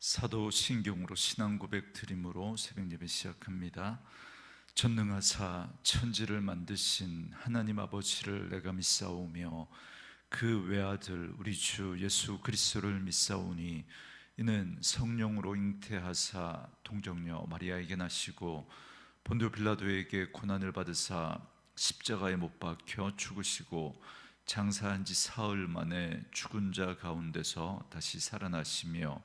사도신경으로 신앙 고백 드림으로 새벽 예배 시작합니다. 전능하사 천지를 만드신 하나님 아버지를 내가 믿사오며 그 외아들 우리 주 예수 그리스도를 믿사오니 이는 성령으로 잉태하사 동정녀 마리아에게 나시고 본디오 빌라도에게 고난을 받으사 십자가에 못 박혀 죽으시고 장사한 지 사흘 만에 죽은 자 가운데서 다시 살아나시며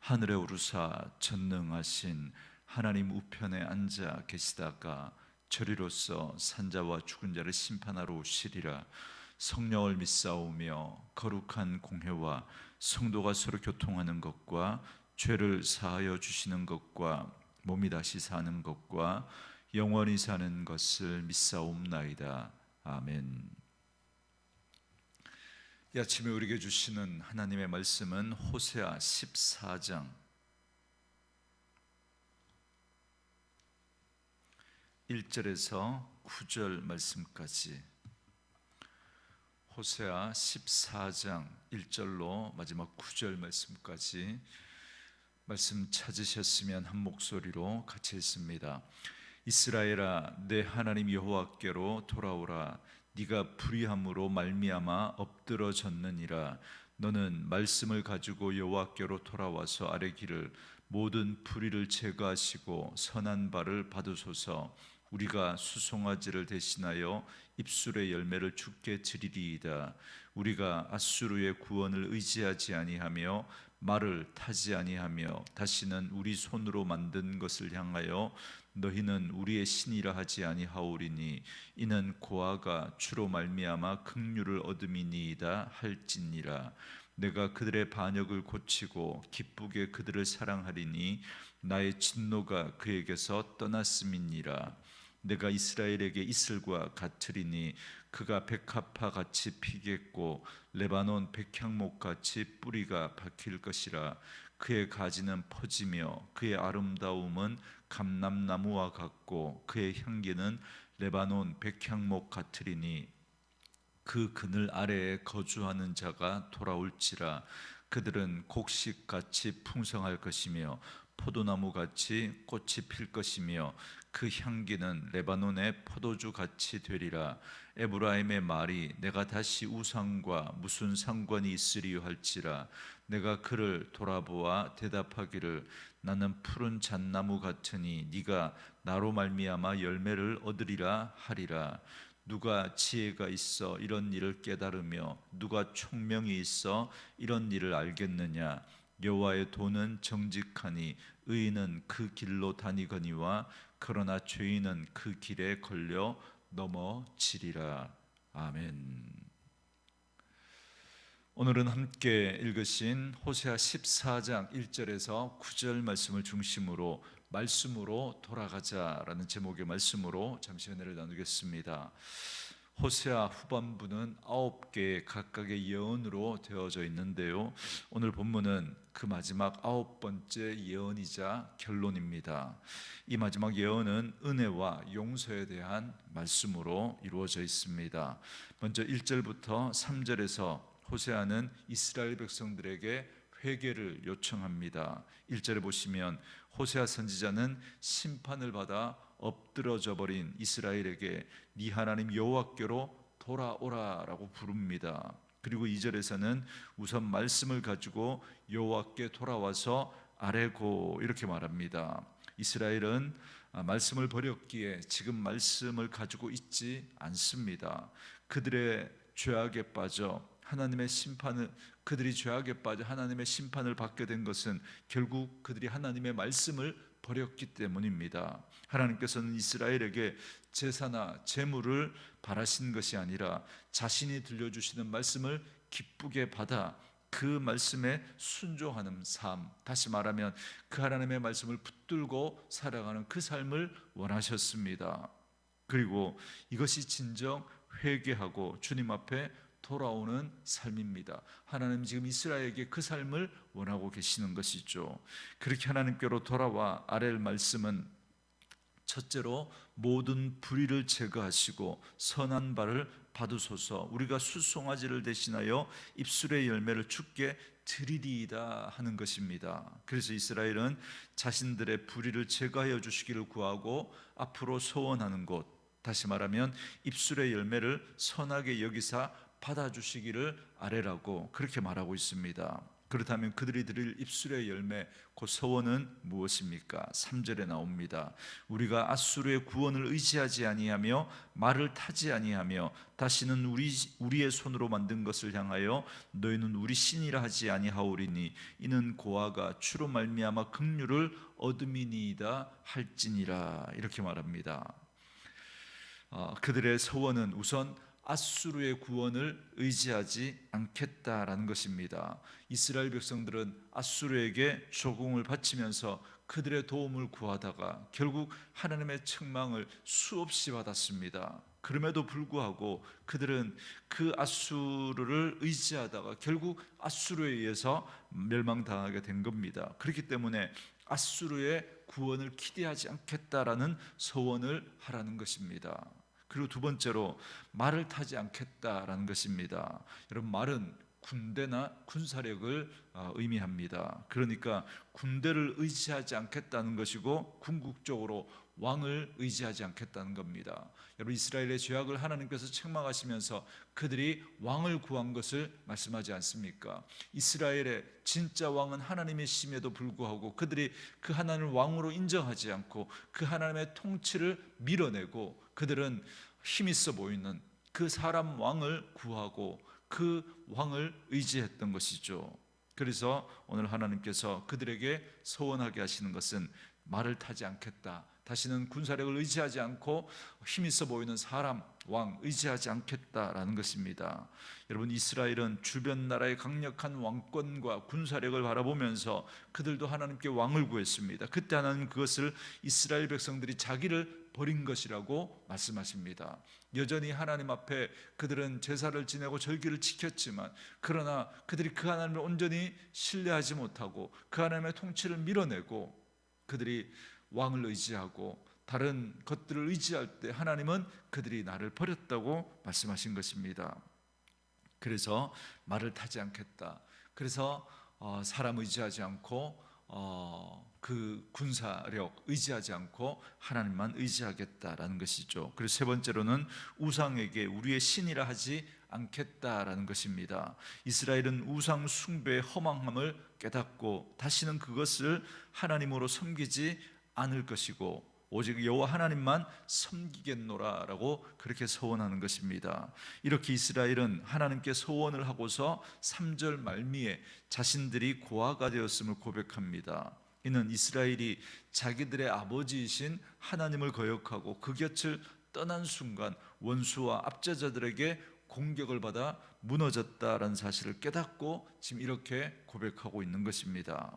하늘에 오르사 전능하신 하나님 우편에 앉아 계시다가 저리로서 산자와 죽은 자를 심판하러 오시리라. 성령을 믿사오며 거룩한 공회와 성도가 서로 교통하는 것과 죄를 사하여 주시는 것과 몸이 다시 사는 것과 영원히 사는 것을 믿사옵나이다. 아멘. 이 아침에 우리에게 주시는 하나님의 말씀은 호세아 14장 1절에서 9절 말씀까지, 호세아 14장 1절로 마지막 9절 말씀까지 말씀 찾으셨으면 한 목소리로 같이 읽습니다. 이스라엘아, 내 하나님 여호와께로 돌아오라. 네가 불의함으로 말미암아 엎드러졌느니라. 너는 말씀을 가지고 여호와께로 돌아와서 아뢰기를 모든 불의를 제거하시고 선한 바를 받으소서. 우리가 수송아지를 대신하여 입술의 열매를 주께 드리리이다. 우리가 아수르의 구원을 의지하지 아니하며 말을 타지 아니하며 다시는 우리 손으로 만든 것을 향하여 너희는 우리의 신이라 하지 아니하오리니 이는 고아가 주로 말미암아 긍휼을 얻음이니이다 할지니라. 내가 그들의 반역을 고치고 기쁘게 그들을 사랑하리니 나의 진노가 그에게서 떠났음이니라. 내가 이스라엘에게 이슬과 같으리니 그가 백합화 같이 피겠고 레바논 백향목 같이 뿌리가 박힐 것이라. 그의 가지는 퍼지며 그의 아름다움은 감람나무와 같고 그의 향기는 레바논 백향목 같으리니 그 그늘 아래에 거주하는 자가 돌아올지라. 그들은 곡식같이 풍성할 것이며 포도나무같이 꽃이 필 것이며 그 향기는 레바논의 포도주같이 되리라. 에브라임의 말이 내가 다시 우상과 무슨 상관이 있으리요 할지라. 내가 그를 돌아보아 대답하기를 나는 푸른 잣나무 같으니 네가 나로 말미암아 열매를 얻으리라 하리라. 누가 지혜가 있어 이런 일을 깨달으며 누가 총명이 있어 이런 일을 알겠느냐. 여호와의 도는 정직하니 의인은 그 길로 다니거니와 그러나 죄인은 그 길에 걸려 넘어지리라. 아멘. 오늘은 함께 읽으신 호세아 14장 1절에서 9절 말씀을 중심으로 말씀으로 돌아가자라는 제목의 말씀으로 잠시 은혜를 나누겠습니다. 호세아 후반부는 9개의 각각의 예언으로 되어져 있는데요, 오늘 본문은 그 마지막 9번째 예언이자 결론입니다. 이 마지막 예언은 은혜와 용서에 대한 말씀으로 이루어져 있습니다. 먼저 1절부터 3절에서 호세아는 이스라엘 백성들에게 회개를 요청합니다. 1절에 보시면 호세아 선지자는 심판을 받아 엎드러져 버린 이스라엘에게 네 하나님 여호와께로 돌아오라라고 부릅니다. 그리고 2절에서는 우선 말씀을 가지고 여호와께 돌아와서 아뢰고 이렇게 말합니다. 이스라엘은 말씀을 버렸기에 지금 말씀을 가지고 있지 않습니다. 그들의 죄악에 빠져 그들이 죄악에 빠져 하나님의 심판을 받게 된 것은 결국 그들이 하나님의 말씀을 버렸기 때문입니다. 하나님께서는 이스라엘에게 제사나 제물을 바라신 것이 아니라 자신이 들려주시는 말씀을 기쁘게 받아 그 말씀에 순종하는 삶, 다시 말하면 그 하나님의 말씀을 붙들고 살아가는 그 삶을 원하셨습니다. 그리고 이것이 진정 회개하고 주님 앞에 돌아오는 삶입니다. 하나님 지금 이스라엘에게 그 삶을 원하고 계시는 것이죠. 그렇게 하나님께로 돌아와 아랠 말씀은 첫째로 모든 불의를 제거하시고 선한 바를 받으소서. 우리가 수송아지를 대신하여 입술의 열매를 주께 드리리이다 하는 것입니다. 그래서 이스라엘은 자신들의 불의를 제거하여 주시기를 구하고 앞으로 소원하는 곳, 다시 말하면 입술의 열매를 선하게 여기사 받아주시기를 아뢰라고 그렇게 말하고 있습니다. 그렇다면 그들이 드릴 입술의 열매, 그 소원은 무엇입니까? 3절에 나옵니다. 우리가 앗수르의 구원을 의지하지 아니하며 말을 타지 아니하며 다시는 우리의 손으로 만든 것을 향하여 너희는 우리 신이라 하지 아니하오리니 이는 고아가 주로 말미암아 긍휼을 얻음이니이다 할지니라. 이렇게 말합니다. 그들의 소원은 우선 앗수르의 구원을 의지하지 않겠다라는 것입니다. 이스라엘 백성들은 앗수르에게 조공을 바치면서 그들의 도움을 구하다가 결국 하나님의 책망을 수없이 받았습니다. 그럼에도 불구하고 그들은 그 앗수르를 의지하다가 결국 앗수르에 의해서 멸망당하게 된 겁니다. 그렇기 때문에 앗수르의 구원을 기대하지 않겠다라는 소원을 하라는 것입니다. 그리고 두 번째로 말을 타지 않겠다라는 것입니다. 여러분, 말은 군대나 군사력을 의미합니다. 그러니까 군대를 의지하지 않겠다는 것이고 궁극적으로 왕을 의지하지 않겠다는 겁니다. 여러분, 이스라엘의 죄악을 하나님께서 책망하시면서 그들이 왕을 구한 것을 말씀하지 않습니까? 이스라엘의 진짜 왕은 하나님이심에도 불구하고 그들이 그 하나님을 왕으로 인정하지 않고 그 하나님의 통치를 밀어내고 그들은 힘있어 보이는 그 사람 왕을 구하고 그 왕을 의지했던 것이죠. 그래서 오늘 하나님께서 그들에게 소원하게 하시는 것은 말을 타지 않겠다, 다시는 군사력을 의지하지 않고 힘있어 보이는 사람 왕 의지하지 않겠다라는 것입니다. 여러분, 이스라엘은 주변 나라의 강력한 왕권과 군사력을 바라보면서 그들도 하나님께 왕을 구했습니다. 그때 하나님 그것을 이스라엘 백성들이 자기를 버린 것이라고 말씀하십니다. 여전히 하나님 앞에 그들은 제사를 지내고 절기를 지켰지만 그러나 그들이 그 하나님을 온전히 신뢰하지 못하고 그 하나님의 통치를 밀어내고 그들이 왕을 의지하고 다른 것들을 의지할 때 하나님은 그들이 나를 버렸다고 말씀하신 것입니다. 그래서 말을 타지 않겠다. 그래서 사람 의지하지 않고 그 군사력 의지하지 않고 하나님만 의지하겠다라는 것이죠. 그리고 세 번째로는 우상에게 우리의 신이라 하지 않겠다라는 것입니다. 이스라엘은 우상 숭배의 허망함을 깨닫고 다시는 그것을 하나님으로 섬기지 않을 것이고 오직 여호와 하나님만 섬기겠노라라고 그렇게 소원하는 것입니다. 이렇게 이스라엘은 하나님께 소원을 하고서 3절 말미에 자신들이 고아가 되었음을 고백합니다. 이는 이스라엘이 자기들의 아버지이신 하나님을 거역하고 그 곁을 떠난 순간 원수와 압제자들에게 공격을 받아 무너졌다라는 사실을 깨닫고 지금 이렇게 고백하고 있는 것입니다.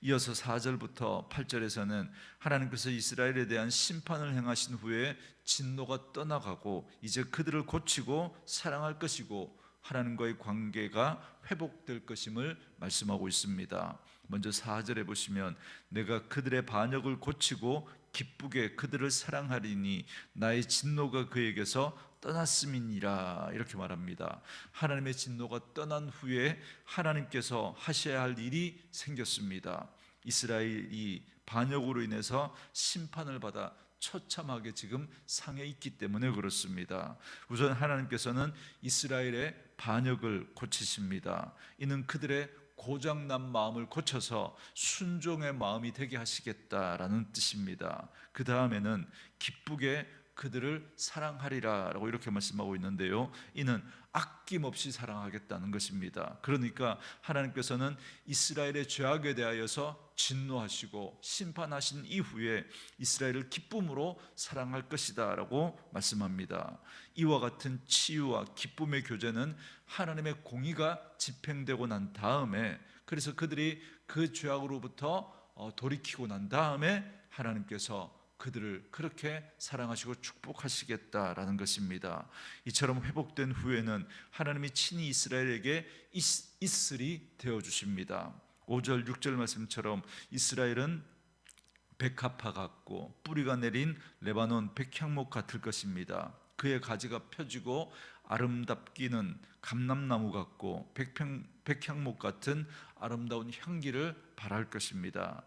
이어서 4절부터 8절에서는 하나님께서 이스라엘에 대한 심판을 행하신 후에 진노가 떠나가고 이제 그들을 고치고 사랑할 것이고 하나님과의 관계가 회복될 것임을 말씀하고 있습니다. 먼저 4절에 보시면 내가 그들의 반역을 고치고 기쁘게 그들을 사랑하리니 나의 진노가 그에게서 떠났음이니라 이렇게 말합니다. 하나님의 진노가 떠난 후에 하나님께서 하셔야 할 일이 생겼습니다. 이스라엘이 반역으로 인해서 심판을 받아 처참하게 지금 상해 있기 때문에 그렇습니다. 우선 하나님께서는 이스라엘의 반역을 고치십니다. 이는 그들의 고장난 마음을 고쳐서 순종의 마음이 되게 하시겠다라는 뜻입니다. 그 다음에는 기쁘게 그들을 사랑하리라 라고 이렇게 말씀하고 있는데요, 이는 아낌없이 사랑하겠다는 것입니다. 그러니까 하나님께서는 이스라엘의 죄악에 대하여서 진노하시고 심판하신 이후에 이스라엘을 기쁨으로 사랑할 것이다 라고 말씀합니다. 이와 같은 치유와 기쁨의 교제는 하나님의 공의가 집행되고 난 다음에, 그래서 그들이 그 죄악으로부터 돌이키고 난 다음에 하나님께서 그들을 그렇게 사랑하시고 축복하시겠다라는 것입니다. 이처럼 회복된 후에는 하나님이 친히 이스라엘에게 이슬이 되어주십니다. 5절 6절 말씀처럼 이스라엘은 백합화 같고 뿌리가 내린 레바논 백향목 같을 것입니다. 그의 가지가 펴지고 아름답기는 감람나무 같고 백향목 같은 아름다운 향기를 발할 것입니다.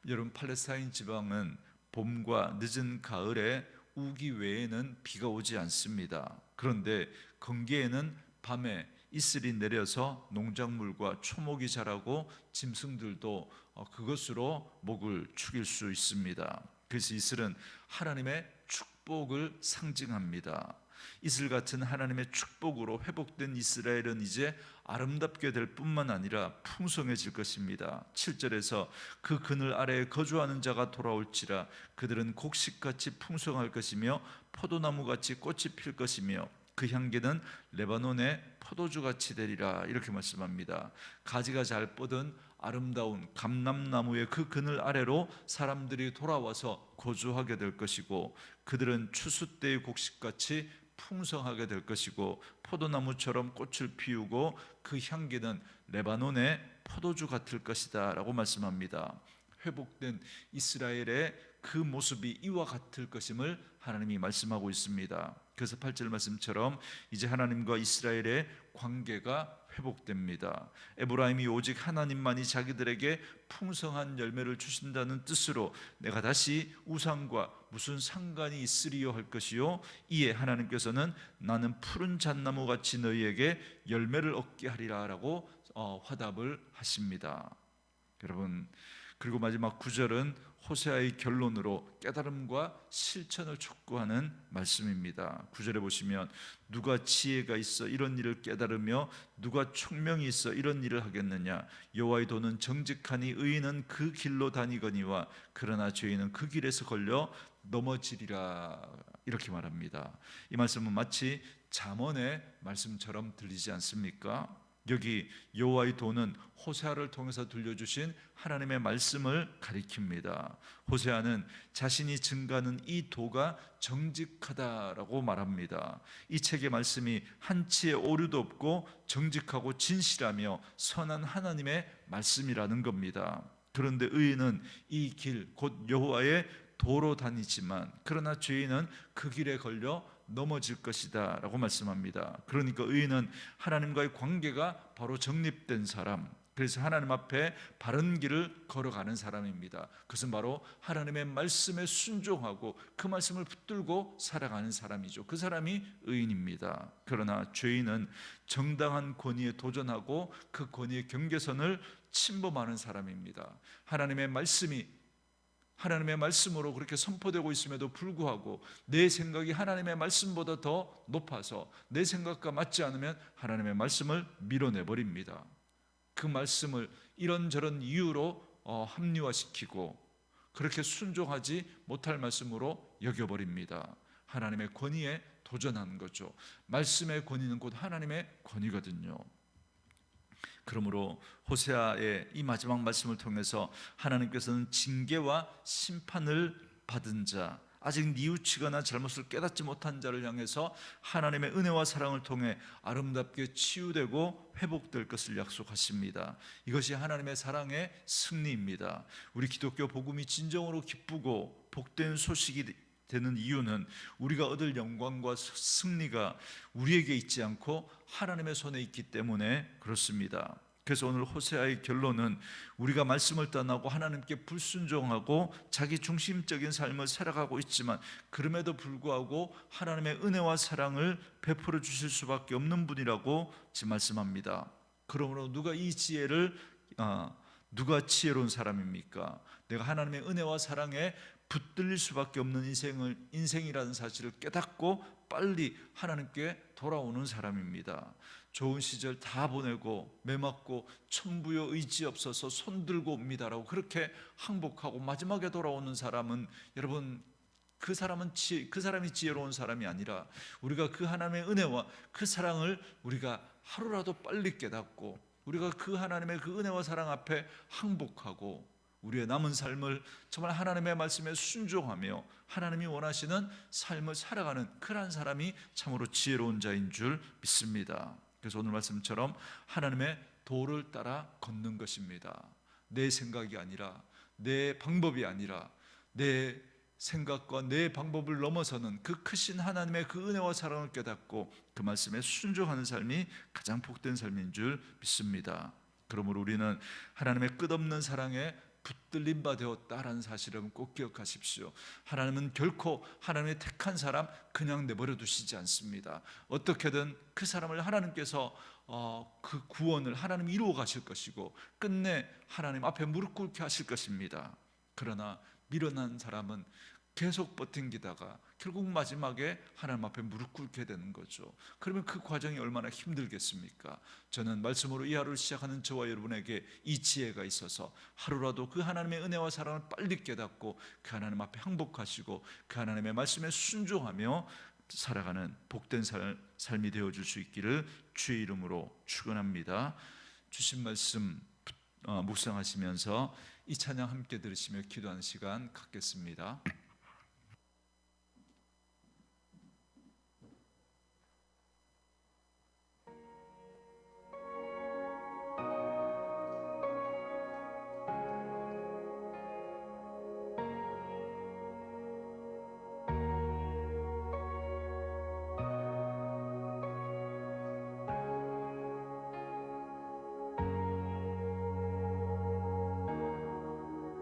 여러분, 팔레스타인 지방은 봄과 늦은 가을에 우기 외에는 비가 오지 않습니다. 그런데 건기에는 밤에 이슬이 내려서 농작물과 초목이 자라고 짐승들도 그것으로 목을 축일 수 있습니다. 그래서 이슬은 하나님의 축복을 상징합니다. 이슬 같은 하나님의 축복으로 회복된 이스라엘은 이제 아름답게 될 뿐만 아니라 풍성해질 것입니다. 7절에서 그 그늘 아래에 거주하는 자가 돌아올지라 그들은 곡식같이 풍성할 것이며 포도나무같이 꽃이 필 것이며 그 향기는 레바논의 포도주같이 되리라, 이렇게 말씀합니다. 가지가 잘 뻗은 아름다운 감람나무의 그 그늘 아래로 사람들이 돌아와서 거주하게 될 것이고, 그들은 추수 때의 곡식같이 풍성하게 될 것이고 포도나무처럼 꽃을 피우고 그 향기는 레바논의 포도주 같을 것이다 라고 말씀합니다. 회복된 이스라엘의 그 모습이 이와 같을 것임을 하나님이 말씀하고 있습니다. 그래서 8절 말씀처럼 이제 하나님과 이스라엘의 관계가 회복됩니다. 에브라임이 오직 하나님만이 자기들에게 풍성한 열매를 주신다는 뜻으로 내가 다시 우상과 무슨 상관이 있으리요 할 것이요, 이에 하나님께서는 나는 푸른 잣나무같이 너희에게 열매를 얻게 하리라 라고 화답을 하십니다. 여러분, 그리고 마지막 9절은 호세아의 결론으로 깨달음과 실천을 촉구하는 말씀입니다. 9절에 보시면 누가 지혜가 있어 이런 일을 깨달으며 누가 총명이 있어 이런 일을 하겠느냐, 여호와의 도는 정직하니 의인은 그 길로 다니거니와 그러나 죄인은 그 길에서 걸려 넘어지리라, 이렇게 말합니다. 이 말씀은 마치 잠언의 말씀처럼 들리지 않습니까? 여기 여호와의 도는 호세아를 통해서 들려주신 하나님의 말씀을 가리킵니다. 호세아는 자신이 증가하는 이 도가 정직하다라고 말합니다. 이 책의 말씀이 한치의 오류도 없고 정직하고 진실하며 선한 하나님의 말씀이라는 겁니다. 그런데 의인은 이 길, 곧 여호와의 도로 다니지만 그러나 죄인은 그 길에 걸려 넘어질 것이다 라고 말씀합니다. 그러니까 의인은 하나님과의 관계가 바로 정립된 사람, 그래서 하나님 앞에 바른 길을 걸어가는 사람입니다. 그것은 바로 하나님의 말씀에 순종하고 그 말씀을 붙들고 살아가는 사람이죠. 그 사람이 의인입니다. 그러나 죄인은 정당한 권위에 도전하고 그 권위의 경계선을 침범하는 사람입니다. 하나님의 말씀으로 그렇게 선포되고 있음에도 불구하고 내 생각이 하나님의 말씀보다 더 높아서 내 생각과 맞지 않으면 하나님의 말씀을 밀어내버립니다. 그 말씀을 이런저런 이유로 합리화시키고 그렇게 순종하지 못할 말씀으로 여겨버립니다. 하나님의 권위에 도전하는 거죠. 말씀의 권위는 곧 하나님의 권위거든요. 그러므로 호세아의 이 마지막 말씀을 통해서 하나님께서는 징계와 심판을 받은 자, 아직 뉘우치거나 잘못을 깨닫지 못한 자를 향해서 하나님의 은혜와 사랑을 통해 아름답게 치유되고 회복될 것을 약속하십니다. 이것이 하나님의 사랑의 승리입니다. 우리 기독교 복음이 진정으로 기쁘고 복된 소식이 되는 이유는 우리가 얻을 영광과 승리가 우리에게 있지 않고 하나님의 손에 있기 때문에 그렇습니다. 그래서 오늘 호세아의 결론은 우리가 말씀을 떠나고 하나님께 불순종하고 자기 중심적인 삶을 살아가고 있지만 그럼에도 불구하고 하나님의 은혜와 사랑을 베풀어 주실 수밖에 없는 분이라고 지금 말씀합니다. 그러므로 누가 지혜로운 사람입니까? 내가 하나님의 은혜와 사랑에 붙들릴 수밖에 없는 인생이라는 사실을 깨닫고 빨리 하나님께 돌아오는 사람입니다. 좋은 시절 다 보내고 매맞고 천부여 의지 없어서 손들고 옵니다라고 그렇게 항복하고 마지막에 돌아오는 사람은, 여러분, 그 사람이 지혜로운 사람이 아니라 우리가 그 하나님의 은혜와 그 사랑을 우리가 하루라도 빨리 깨닫고 우리가 그 하나님의 그 은혜와 사랑 앞에 항복하고 우리의 남은 삶을 정말 하나님의 말씀에 순종하며 하나님이 원하시는 삶을 살아가는 그러한 사람이 참으로 지혜로운 자인 줄 믿습니다. 그래서 오늘 말씀처럼 하나님의 도를 따라 걷는 것입니다. 내 생각이 아니라, 내 방법이 아니라, 내 생각과 내 방법을 넘어서는 그 크신 하나님의 그 은혜와 사랑을 깨닫고 그 말씀에 순종하는 삶이 가장 복된 삶인 줄 믿습니다. 그러므로 우리는 하나님의 끝없는 사랑에 붙들림 바 되었다라는 사실을 꼭 기억하십시오. 하나님은 결코 하나님의 택한 사람 그냥 내버려 두시지 않습니다. 어떻게든 그 사람을 하나님께서 그 구원을 하나님 이루어 가실 것이고 끝내 하나님 앞에 무릎 꿇게 하실 것입니다. 그러나 미련한 사람은 계속 버팅기다가 결국 마지막에 하나님 앞에 무릎 꿇게 되는 거죠. 그러면 그 과정이 얼마나 힘들겠습니까? 저는 말씀으로 이 하루를 시작하는 저와 여러분에게 이 지혜가 있어서 하루라도 그 하나님의 은혜와 사랑을 빨리 깨닫고 그 하나님 앞에 항복하시고 그 하나님의 말씀에 순종하며 살아가는 복된 삶이 되어줄 수 있기를 주의 이름으로 축원합니다. 주신 말씀 묵상하시면서 이 찬양 함께 들으시며 기도하는 시간 갖겠습니다.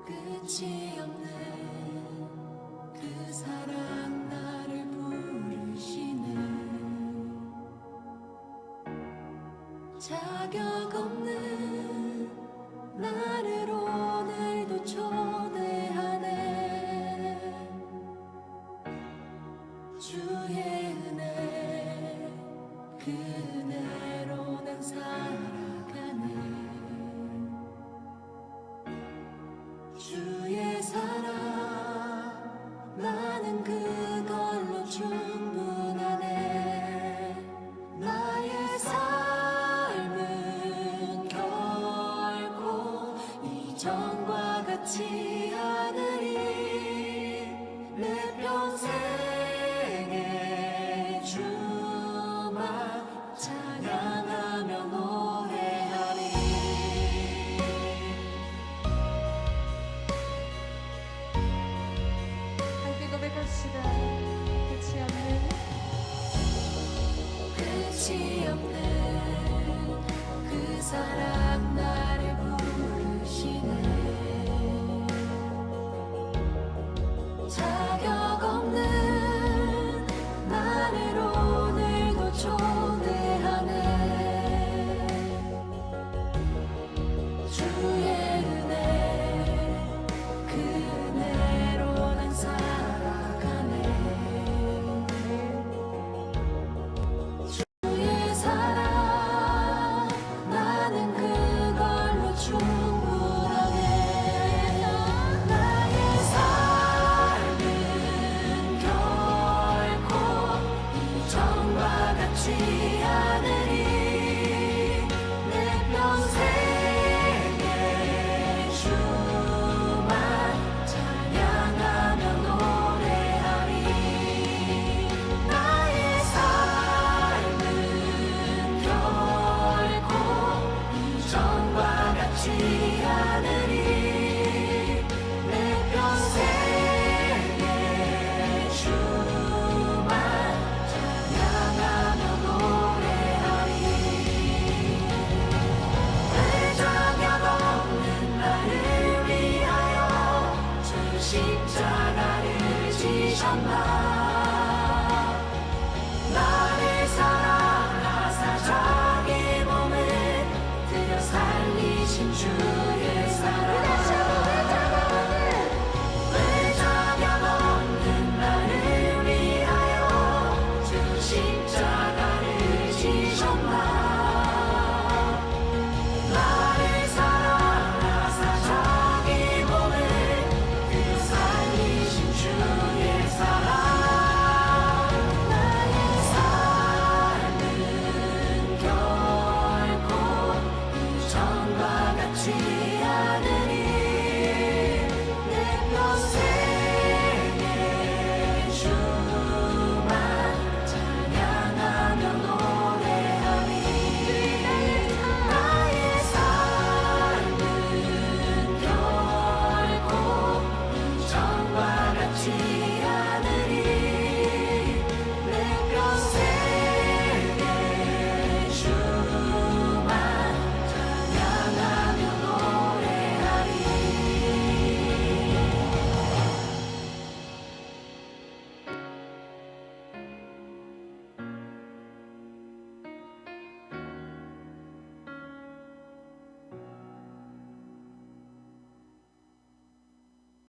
끝이 없는 그 사랑 나를 부르시네. 자격 없는 나를 오늘도 초대하네. 주의 은혜 그 은혜로 난 살아가네. 주의 사랑 나는 그걸로 충분하네. 나의 삶은 결코 이전과 같지 않으리. 내 평생에 주만 찬양하며 노래하리. 고백합시다. 끝이 없는 그 사랑 나를 부르시네. 자격 없는 나를 오늘도 초대하네. 주의 은혜 그 은혜로 난 살아가네. 주의 사랑 나는 그걸로 충분하네. 나의 삶은 결코 이전과 같지